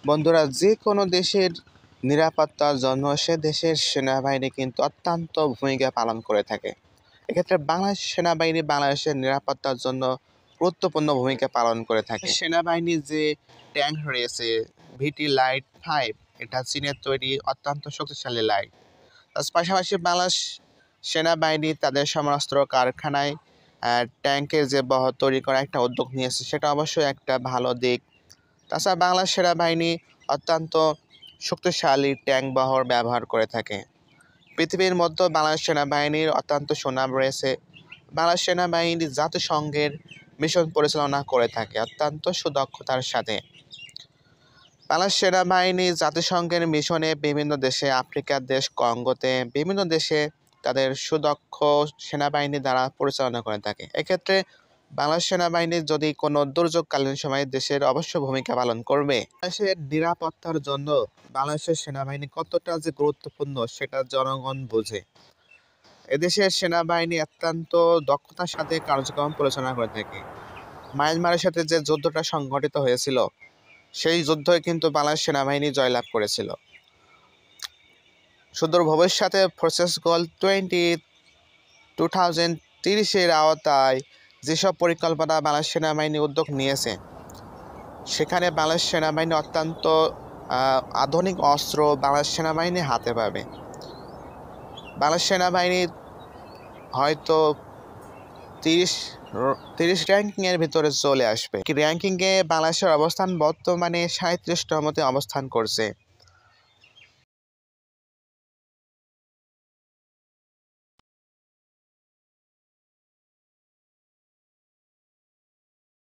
বন্ধুরা, যে কোনো দেশের নিরাপত্তার জন্য সে দেশের সেনাবাহিনী কিন্তু অত্যন্ত ভূমিকা পালন করে থাকে। এক্ষেত্রে বাংলাদেশ সেনাবাহিনী বাংলাদেশের নিরাপত্তার জন্য গুরুত্বপূর্ণ ভূমিকা পালন করে থাকে। সেনাবাহিনীর যে ট্যাঙ্ক রয়েছে VT-Light 5, এটা চীনের তৈরি অত্যন্ত শক্তিশালী লাইট। তার পাশাপাশি বাংলাদেশ সেনাবাহিনী তাদের সমরাস্ত্র কারখানায় ট্যাঙ্কের যে বহর তৈরি করা একটা উদ্যোগ নিয়েছে, সেটা অবশ্যই একটা ভালো দিক। তাছাড়া বাংলাদেশ সেনাবাহিনী অত্যন্ত শক্তিশালী ট্যাঙ্ক বহর ব্যবহার করে থাকে। পৃথিবীর মধ্যে বাংলাদেশ সেনাবাহিনীর অত্যন্ত সুনাম রয়েছে। বাংলাদেশ সেনাবাহিনী জাতিসংঘের মিশন পরিচালনা করে থাকে অত্যন্ত সুদক্ষতার সাথে। বাংলাদেশ সেনাবাহিনী জাতিসংঘের মিশনে বিভিন্ন দেশে, আফ্রিকার দেশ কঙ্গোতে বিভিন্ন দেশে তাদের সুদক্ষ সেনাবাহিনী দ্বারা পরিচালনা করে থাকে। এক্ষেত্রে বাংলাদেশ সেনাবাহিনী যদি কোনো দুর্যোগকালীন সময়ে দেশের অবশ্য ভূমিকা পালন করবে। বাংলাদেশের নিরাপত্তার জন্য বাংলাদেশের সেনাবাহিনী কতটা যে গুরুত্বপূর্ণ সেটা জনগণ বোঝে। এদেশের সেনাবাহিনী অত্যন্ত দক্ষতার সাথে কার্যক্রম পরিচালনা করে থাকে। মায়ানমারের সাথে যে যুদ্ধটা সংঘটিত হয়েছিল, সেই যুদ্ধে কিন্তু বাংলাদেশ সেনাবাহিনী জয়লাভ করেছিল। সুদূর ভবিষ্যতে ফোর্সেস গোল 2030-এর আওতায় যেসব পরিকল্পনা বাংলাদেশ সেনাবাহিনী উদ্যোগ নিয়েছে, সেখানে বাংলাদেশ সেনাবাহিনী অত্যন্ত আধুনিক অস্ত্র বাংলাদেশ সেনাবাহিনী হাতে পাবে। বাংলাদেশ সেনাবাহিনী হয়তো 30 র্যাঙ্কিংয়ের ভিতরে চলে আসবে। র্যাঙ্কিংয়ে বাংলাদেশের অবস্থান বর্তমানে 37তমতে অবস্থান করছে।